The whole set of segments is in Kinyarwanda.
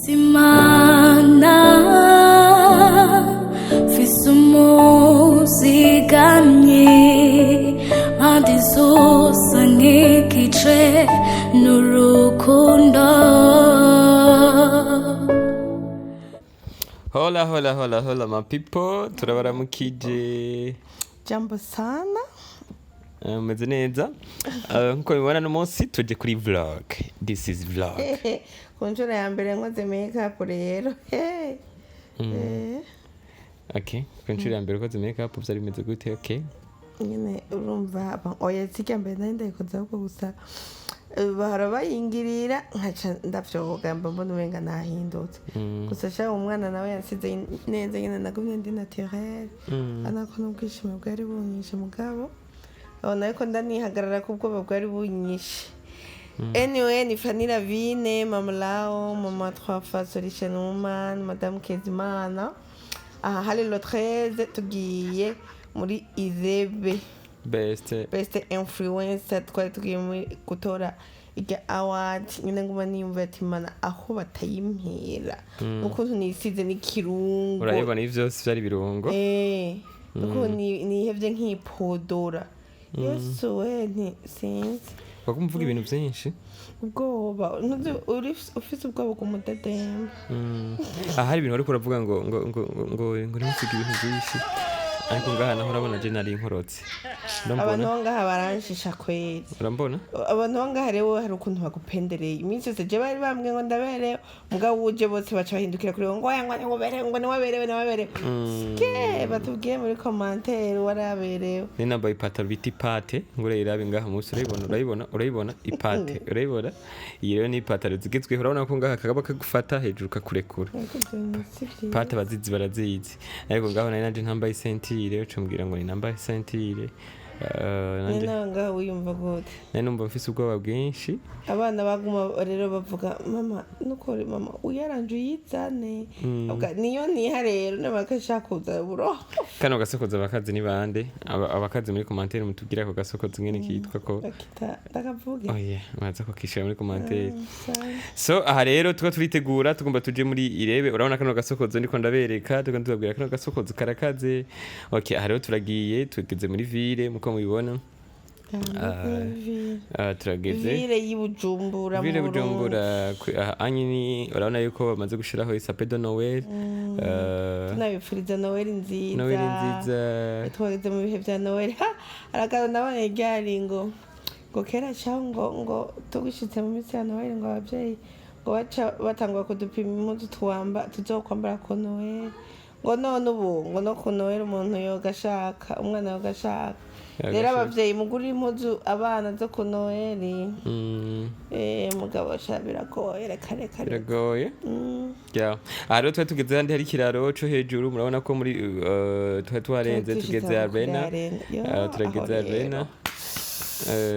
Simana Fisumuzigamye Madizosa ngikice Nurukundo. Hola my people, turabaramukije. Jambo sana. Meze neza. Nkuko mubibona no munsi tuje kuri vlog. This is vlog. Kunjura ya mbere nkoze makeup rero. Okay, kunjura ya mbere nkoze makeup byari bimeze gute? Okay. Nyine urumva oya sijya mbere ndayikoza uko gusa bahora bayingirira nkaca ndavyoga mbona umenga nahindutse. Gusa sha umwana nawe yansize neza nyine nagumye ndi naturel. Anako n'ubwishimo bwari bunyishe mugabo. Abona yuko ndanihagarara kubwo bwari bunyishe. Anyway, ni Fanny Lavine, Mama Lao, Mama Trois Fois Solution Woman, Madame Kezimana. Hali lo 13 tugiye muri Izebe. Best Influencer twari tugiye muri gutora ijya award nyine nguma niyumva ati mana aho batayimpera nuko nisize n'ikirungo urayibona ivyo byose byari birungo nuko nihevye nk'ipodora Yesu we nti sinzi bakumvuga ibintu byinshi ubwoba uri ufite ubwoba ku mudedemba hari ibintu ariko uravuga ngo ntimusige ibintu byinshi ariko ngaha naho urabona je nari inkorotse abantu ngaha baranshisha kweli urambona abantu ngaha rero hari ukuntu bagupendereye iminsi yose je bari bambwe ngo ndaberewe mugabo uje bose baca bahindukira kuri ngo ngo berewe ngo nawaberewe ke batubwiye muri commentaire waraberewe ni namba ipataro biti pate ngo rero ngaha musi urayibona ipate urayibona iyi rero ni ipataro zigezweho urabona ko ngaha kagaba kagufata hejuru kakurekura pate bazizi barazizi ariko ngaho nari naje ntambaye sentire ucumbwira ngo ni namba sentire nanga wiyumva gute numva mfise ubwoba bwinshi abana baguma rero bavuga mama nukore mama uyaranje uyizane niyo niha rero nabakashakuza buro kano gasokoza abakazi ni bande abakazi muri commentaire mutubwira ko gasokoza ngene kitwa ko ndakavuge oye maza ko kishira muri commentaire so aha rero tuko turitegura tugomba tuje muri Irebe urabona kano gasokozo ndiko ndabereka tuko tubabwira kano gasokozo karakaze okay aha rero turagiye tugeze muri ville muko mubibona turageze ville y'Ibujumbura anyini urabona yuko bamaze gushiraho isape de Noël tunabifuriza Noël nziza twageze mu bihe bya Noël aragana nabone ryari ngo kera cyangwa ngo tugishitse mu minsi ya Noël ngo abavyeyi ngo baca batangwa kudupima impuzu tuzokwambara ku Noël ngo none ubu ngo no ku Noël umuntu yogashaka umwana yogashaka rero abavyeyi mugura impuzu abana zo ku Noël mugabo biragoye reka biragoye rero twari tugeze handi hari ikiraro co hejuru murabona ko muri twari twarenze tugeze Arena turageze Arena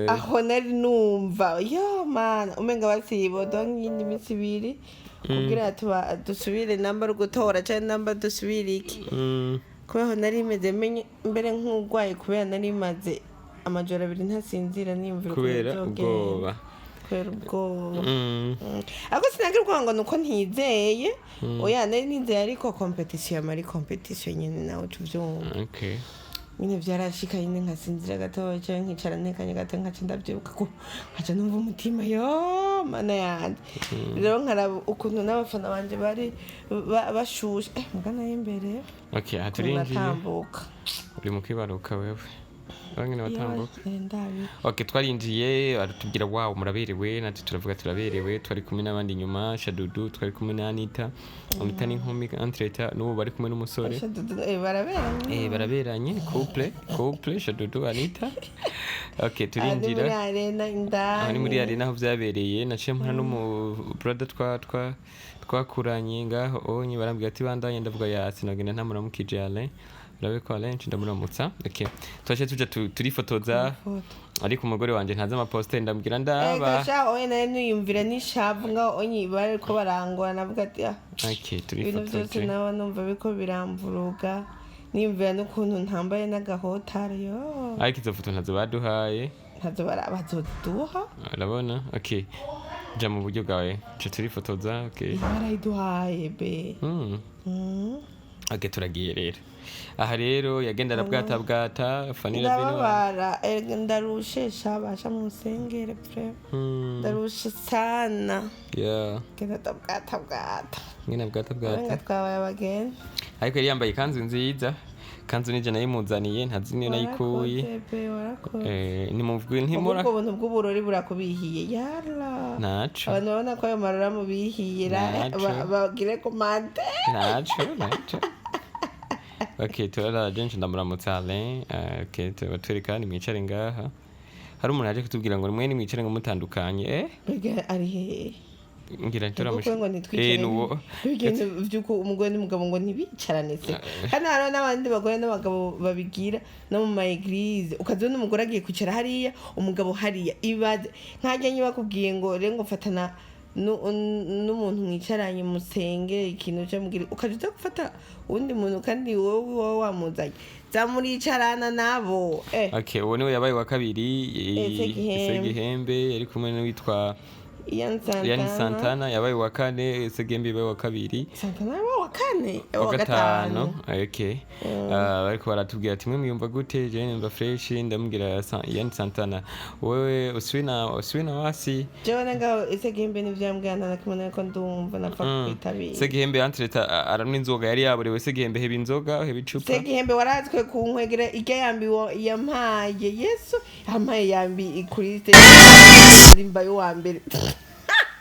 aho nari numva yo mana umenga basibo dongindi iminsi ibiri kugira dusubire namba rugutora cyane namba dusubire iki kubaho nari meze mbere nk'urwaye kubera nari maze amajoro 2 ntasinzira nimvira kubera ubwoba ako sinagira ngo nuko ntizeye oya nari nizeye ariko competition nyine nawe tuvyumva okay nyine byarashika nyine nkasinzira gato cyangwa nkicara ntekanye gato nkaca ndabyibuka ko nkaca numva umutima yo mana yandi rero nkaraba ukuntu n'abafana banje bari bashushe mugana y'imbere okay haturingiye natambuka uri mu kibaruka wewe bangene batambuka okay twarinjiye aratubwira wow muraberewe natwe turavuga turaberewe twari kumwe n'abandi nyuma Shadudu twari kumwe na Anita ni nkumi entreta n'ubu bari kumwe n'umusore baraberanye couple Shadudu Anita okay turinjira ari muri arena aho byabereye naciye mpana n'umu brother twakuranye ngaho onye barambwira ati bandanye ndavuga yasi nagenda ntamuramukije Alain urabe ko Alain ndamuramutsa okay twaje tuje turifotoza ariko umugore wanje ntaza amaposter ndambwira ndaba gasha oye naye niyumvira nishavu ngaho onye bari ko barangwa navuga ati okay turifotoza byose nawe numva biko biramvuruga niyumvira n'ukuntu ntambaye n'agahotare yo ariko izo foto ntazo baduhaye ntazo barabazoduha urabona okay ja mu buryo bwawe nce turifotoza. Okay, barayiduhaye be. okay, turagiye rero. Aha rero yagenda arabwatabwata Fanny Ravine ndababara ndarushe shabasha musengere pre. Ndarushe sana. yeah Genda tabwata. ngena bwatabwata Twabaye abageni. ariko yari yambaye ikanzu nziza, kanzu nije nayimuzaniye ntazi niyo nayikuye. Ni muvugwe ntimura ubwo buntu bw'uburori burakubihiye yara naco abantu babona ko ayo marora mubihiyira bagire komande naco okay, turaraje nje ndamuramutsa Alain. Okay, tubatwereka ni mwicare ngaha. Hari umuntu aje kutubwira ngo mwe ni mwicare ngo mutandukanye bega ari he ngira turamushye ngo nitwicare nuwo ibintu byuko umugore n'umugabo ngo ntibicarane se. Hano hari n'abandi bagore n'abagabo babigira no mu ma eglise, ukazona umugore agiye kwicara hariya umugabo hariya. Ibaze nkajya nyibakubwiye ngo rero ngo fatana n'umuntu mwicaranye musenge ikintu cyo mugira, ukaje gufata undi muntu kandi wowe wamuzanye zamuricarana nabo. Okay, uwo niwe yabaye wa kabiri Segihembe yari kumwe n'uwitwa Ian Santana yabaye wa kane, Segihembe yabaye wa kabiri, Santana yabaye wa kane, wa gatanu. Okay, bariko baratubwira ati mwe mwumva gute? Je numva fresh. Ndamubwira Ian Santana wewe uswina wasi jewe ngaho Segihembe n'ivyambwana nakimona ko ndumva napfa kwitabira. Segihembe entreta aramwe inzoga yari yaborewe. Segihembe heba inzoga heba icupa. Segihembe warazwe ku nkwegera ijya yambiwo yampaye Yesu yampaye yambi ikuriste rimba yo wa mbere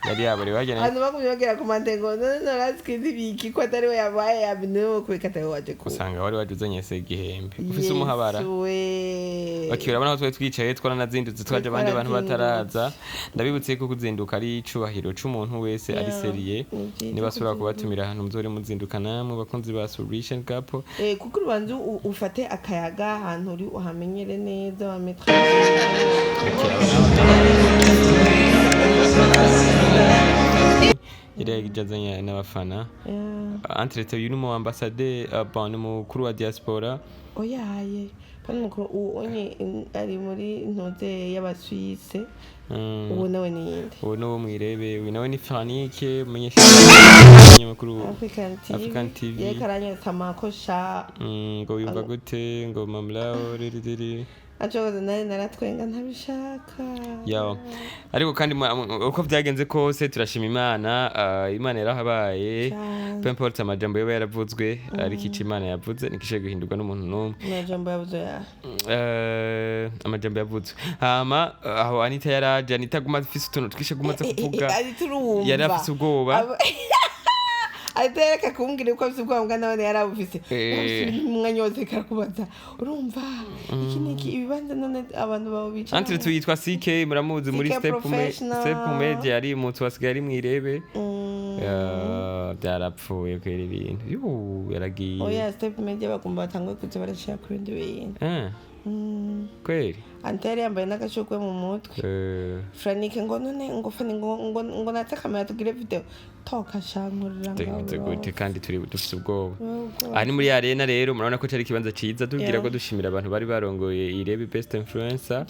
yari yaborewe wajyana hano bakumyogera ku mantengo none narazwe ndibiki ko atari we yabaye yabino kubikata waje ku usanga wari wajuzanye Segihembe ufise umuhabara. Okay, urabona ko twe twicaye twaranazindutse twaje abandi bantu bataraza. Ndabibutse ko kuzinduka ari icubahiro c'umuntu wese ari seriye. Nibasubira kubatumira ahantu muzore muzinduka namwe bakunzi ba Solution Couple. Kuko ubanze ufate akayaga ahantu uri uhamenyere neza wa metre. Iragijazanya n'abafana. Entrete uyu numu ambassadeur bon mukuru wa diaspora. Oyaye kandi mukuru onye ari muri ntoze y'abasuisse. Uwo nawe ni yinde? Uwo no mwirebe, uyu nawe ni Fanike menyesha makuru African TV. Yekaranya samakosha. Ngo yumva gute ngo mamlao riri ajoza nari naratwenga ntabishaka. Yawo ariko kandi uko byagenze kose turashima Imana. Imana yarahabaye peu importe amajambo yoba yaravuzwe ariko icyo Imana yavuze nikishe guhindurwa n'umuntu n'umwe. Amajambo yavuze amajambo yavuze hama aho Anita yaraje. Anita guma afise utuntu twishe gumaze kuvuga yari afise ubwoba atereka kumbwira ko afise ubwoba none yarabufise umwanya wose karakubaza urumva iki niki ibibanza none abantu babo bicara. Antire tuyitwa CK muramuzi muri Step Media ari umuntu wasigaye ari mwirebe. Byarapfuye kwera ibintu yaragiye. Oya Step Media bagomba batangwe kuza barashaka ku bindi bintu. Kweli Antere yambaye n'agashokwe mu mutwe. Franike ngo none ngo fani ngo natse kamera tugire video toka shankurira ngaho kandi turi dufite ubwoba. Ari muri arena rero murabona ko cyari kibanza ciza tubwira ko dushimira abantu bari barongoye irebe best influencer.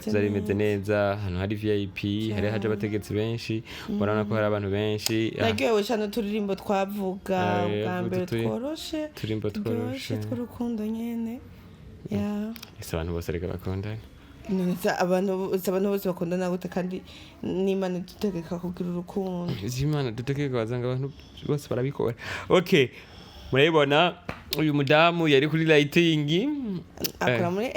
Zari meze neza hano hari VIP hari haje abategetsi benshi murabona ko hari abantu benshi. Nagiye cyane turirimbo twavuga bwa mbere tworoshe tw'urukundo nyene. Ese abantu bose reka bakundana. Abantu bose bakundana gute kandi n'Imana dutegeka kugira urukundo. Imana dutegeka bazanga abantu bose barabikora. Okay, murabibona uyu mudamu yari kuri lighting akora muri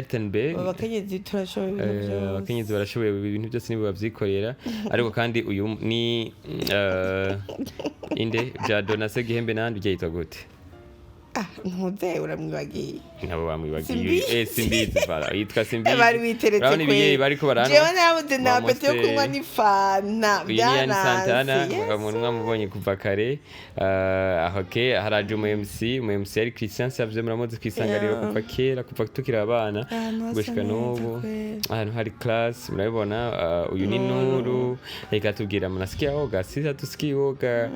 RTNB. Abakenyezi turashoboye ibintu byose. Abakenyezi barashoboye ibintu byose nibo bavyikorera. Ariko kandi uyu ni inde Jado na Segihembe nandi byitwa gute? Ntuze uramwibagiye. Nabo bamwibagiye. Simbizi bara yitwa Simbizi. Bari witeretse kwe. Biye bariko barana. Jewe nabuze na pete yo kunywa ni fana. Ian Santana umuntu mwamubonye kuva kare. Okay, haraje mu MC ari Christian Savye muramuzi kwisangariro kuva kera kuva tukira abana gushika n'ubu. Ahantu hari class murabibona. Uyu ni Nuru reka tubwira munasikia oga sisa tusikia oga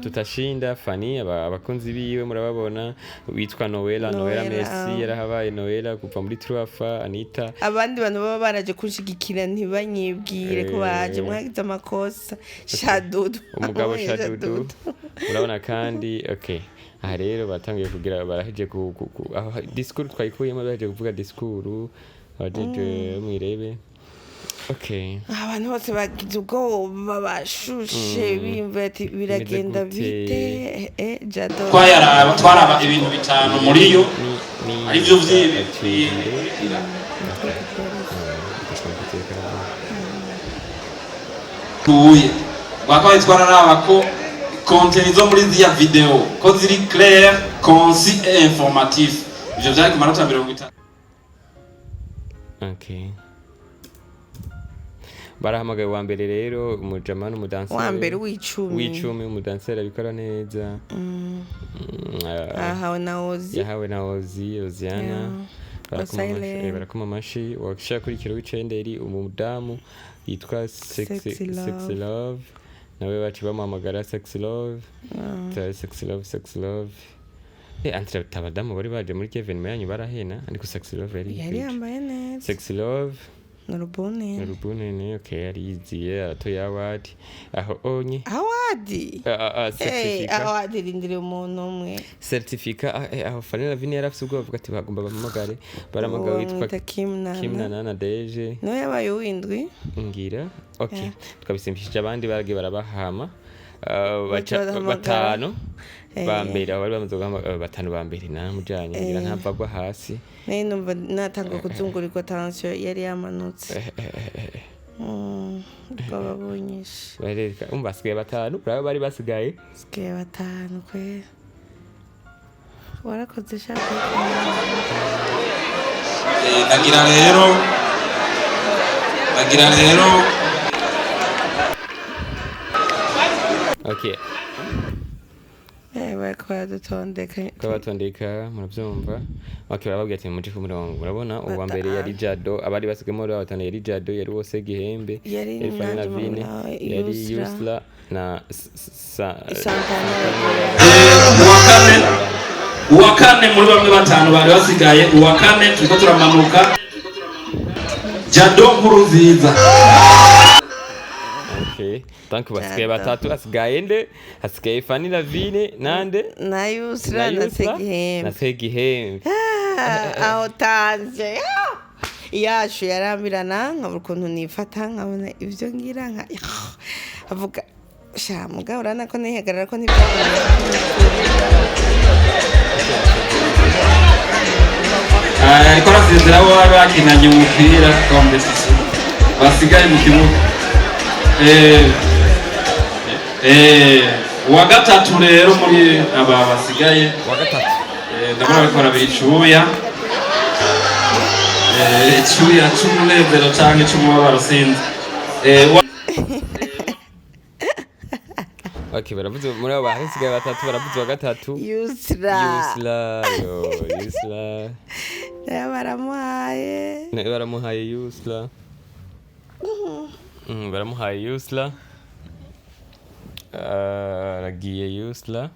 tutashinda Fani abakunzi biwe murababona. turabona witwa Noella Messi yarahabaye Noella kuva muri Truafa Anita abandi bantu baba baraje kunshigikira ntibanyibwire ko baje mwagize amakosa Shadudu umugabo Shadudu urabona kandi okay aha rero batangiye kugira baraheje aho discours twayikuyemo baheje kuvuga discours abajeje mwirebe okay abantu bose bagize ubwoba bashushe bimva ati biragenda bite Jado twaraba ibintu bitanu muri yo ari byo vyibi tuye bakabaye twararaba ko contenu zo muri zia video ko ziri clair concis et informatif ivyo vyari ku manota 50 okay barahamagaye wa mbere rero umujamana umudanseri wa mbere w'icumi umudanseri abikora neza yahawe na Oziana barakoma amashi wakishaka kuri kiro w'icenderi umudamu yitwa Sexy Love nawe baci bamuhamagara Sexy Love antre tabadamu bari baje muri Kevin yanyu barahena ariko Sexy Love yari yambaye neza Sexy Love Narubone ni okay ariziye atoya award aho onye certificate award rindire umuntu umwe certificate aho Fanny Lavine yarafise ubwo bavuga ati bagomba bamagare baramagaye witwa Kim Nana Deje no yabaye windwi ngira okay twabisimbishije abandi barage barabahama batanu bambere abari bamaze batanu bambere namujanye ngira ntavagwa hasi numva natanga kuzungurirwa tension yari yamanutse babonyesha bareka basigaye batanu brabo bari basigaye batanu kwe warakoze shaka nagira rero okay batondeka murabyumva okay barababwira ati muje ku murongo urabona uwa mbere yari Jado abari basigamo rero batanu yari Jado yari wose gihembe yari Fanny Lavine yari Yusla na uwa kane muri bamwe batanu bari basigaye uwa kane turiko turamanuka Jado Nkuruziza okay tanku basigaye batatu asigaye nde hasigaye Fanny Lavine nande na Yusra na Segihembe aho tanje yashu yarambirana nkabura ukuntu nifata nkabona ivyo ngira nka avuga sha mugabo urana ko nihagarara ko ntibyabona ariko rasezera wari bakinanye umupira competition basigaye mu kibuga uwa gatatu rero muri aba basigaye ndabona bakora bicuya c'umunezero canke c'umubabaro sinzi okay baravuze muri abo bahisigaye batatu baravuze wa gatatu Yusra baramuhaye Yusra aragiye Yusra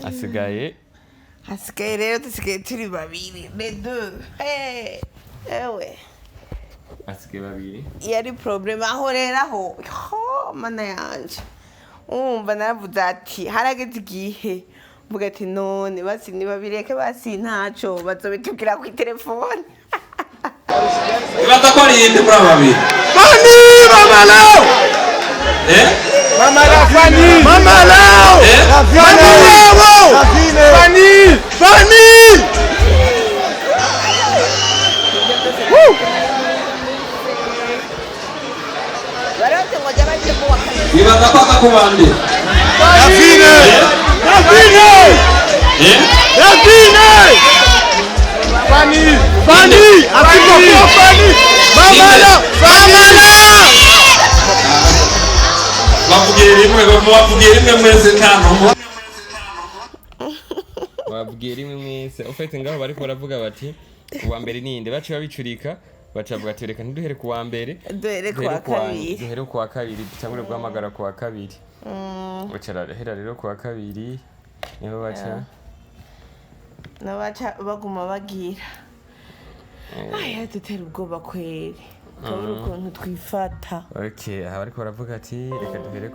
asigaye rero dusigaye turi babiri ewe asigaye babiri yari problem aho rero aho mana yanje umva naravuze ati harageze igihe mvuga ati none basi nibabireke basi ntaco bazobitubwira ku telefone ibata ko ari inde muri aba babiri Mama Lao Fanny ibata ko akakubande Fanny Mama Lao bavugiye rimwe mwese ufite ngaho bariko baravuga bati uwa mbere ninde baci babicurika bacavuga ati reka ntiduhere ku wa mbere duhere ku wa kabiri dutangure guhamagara ku wa kabiri bacara hera rero ku wa kabiri niho baca nabaca baguma bagira aya dutera ubwoba kweri kabura ukuntu twifata. Okay, aha bariko baravuga ati reka duhere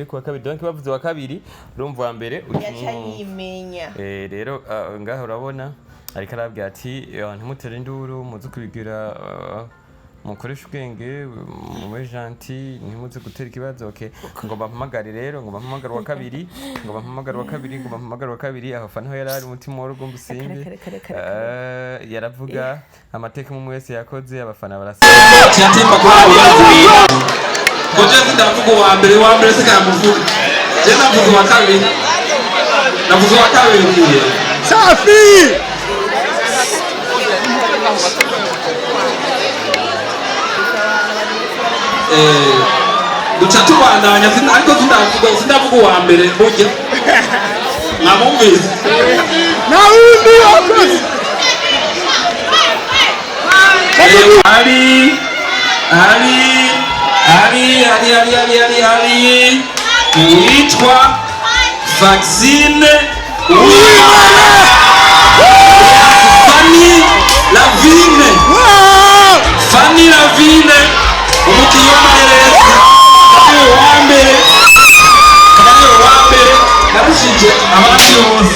kuwa kabiri donc bavuze wa kabiri urumva wa mbere yaca yimenya rero ngaho urabona ariko arabwira ati ntimutere induru muze kubigira mukoresha ubwenge mube gentil ntimuze gutera ikibazo. Okay, ngomba mpamagare rero ngomba mpamagara wa kabiri aho fana ho yarari umutima w'urugo mbusimbi yaravuga amateka mu wese yakoze abafana barasa cyatemba kwa ngoje ndavuga wa mbere se kamuvuga je navuga wa kabiri safi duca tubandanya ariko sindavuga uwa mbere burya mwamumvise naundi wakoze hari witwa vaccine Fanny Lavine umukinnyi w'amaheresi kandi wa mbere narushije abandi bose.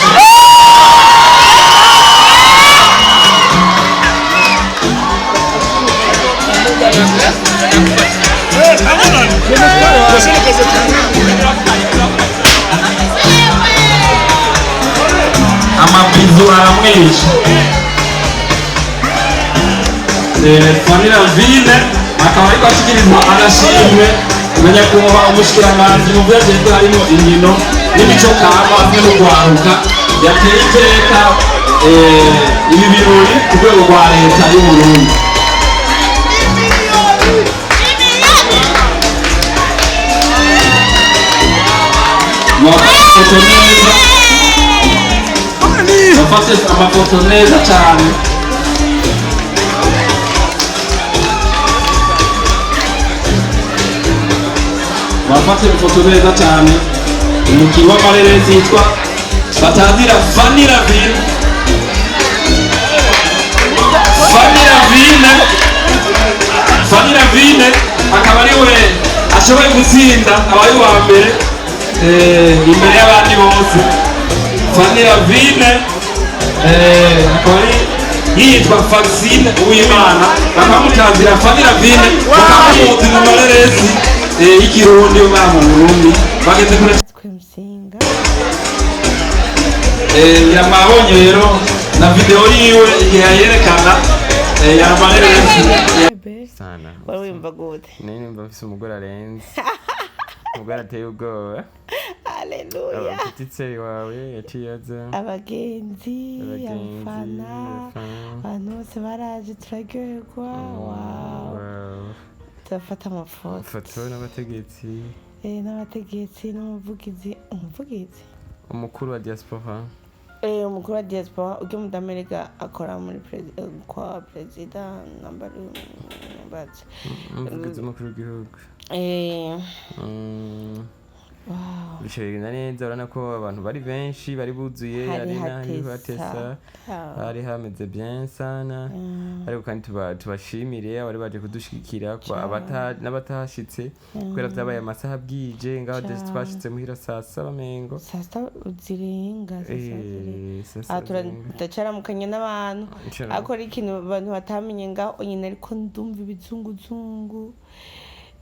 Amapizo aramwisha Fanny Lavine akaba ariko ashyikirizwa agashimwe kumenya kuba umushikiranganji mu byagenze harimo inkino n'imico kama hamwe no guharuka yateye iteka ibi birori ku rwego rwa leta y'u Burundi. Bafashe amafoto neza cyane umukinnyi w'amareresi yitwa batazira Fanny Lavine akaba ari we ashoboye gutsinda abaye uwa mbere imbere y'abandi bose. Fanny Lavine akaba ari yitwa Vaccine Uwimana bakamutazira Fanny Lavine bakamuzi mu mareresi y'ikirundi yo mu Burundi bageze kuri twemsinga yamabonye rero na video yiwe igihe yerekana yaramareresi sana wari wimva gute nimba mfise umugore arenze umugore ateye ubwoba. haleluya petitse wawe yaciyaza abagenzi abafana abantu bose baraje turaryoherwa turafata amafoto n'abategetsi n'umuvugizi umukuru wa diaspora umukuru wa diaspora ujya muri Amerika akora muri kwa perezida nambazi umuvugizi mukuru w'igihugu bishobora neza urabona ko abantu bari benshi bari buzuye ari hatesa hari hameze bien sana ariko kandi tubashimire abari baje kudushigikira n'abatashitse kubera byabaye amasaha bwije ngaho twashitse muhira saa 7 mengo saa 7 zirenga turacaramukanye n'abantu akora ikintu abantu batamenye ngaho nyine ariko ndumva ibizunguzungu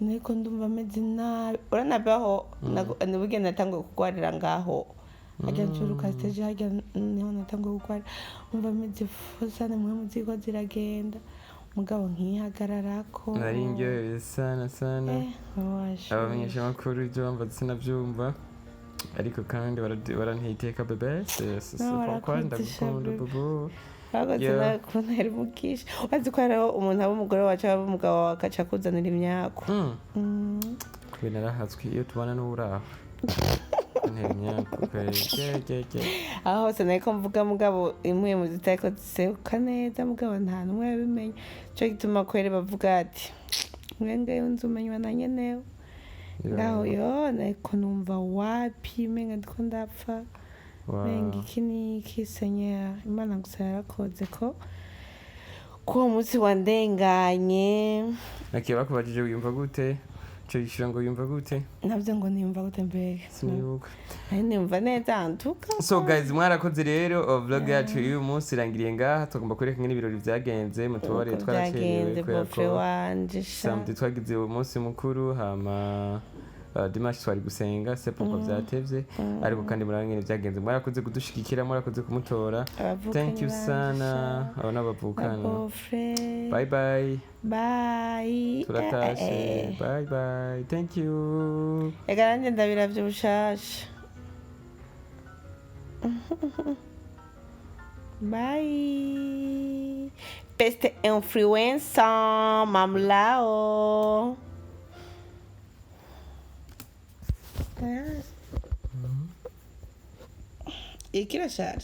niko ndumva ameze nabi uranabaho nibugene natangwe kugwarira ngaho ajya ncuruka stage hajya niho natangwe kugwarira umva ameze fusa namwe muziko ziragenda mugabo nkihagararako ari ingyo sana abamenyesha makuru ibyo bamva sinavyumva ariko kandi barantiteka bebe kwa ndagukunda bubu bagazina kuntera mukisha wazi ko ari umuntu aba umugore wacu aba umugabo wakaca kuzanira imyako kubera rahatswe iyo tubana n'uraho ntera imyako aho hose nako mvuga mugabo imwe mu zitako ziseruka neza mugabo nta numwe yabimenye cyo gituma kwere bavuga ati mwenge unzumenywa na nyenewe ngaho yo nako numva wapi menga ndiko ndapfa Wow. menga iki n'iki senyera imana gusa yarakoze ko uwo munsi wandenganye Okay, bakubajije wiyumva gute? Ico gishiro ngo wiyumva gute? navyo ngo nimva gute mbega Sinibuka. nimva neza antuka So guys, mwarakoze rero vlog yacu y'uyu munsi irangiriye ngaha, tugomba kwereka ingene ibirori vyagenze, mutubabare twaracerewe kubera bofre ko wanje samedi twagize umunsi mukuru hama dimanche twari gusenga se pourquoi vyatevye, ariko kandi murabona ingene vyagenze, mwarakoze kudushigikira, mwarakoze kumutora. Thank you sana abana bavukana. bofre Bye bye. bye Turatashe. Bye bye. Thank you. ega nanje ndabiravye bushasha bye best influencer mamlao ikirashaje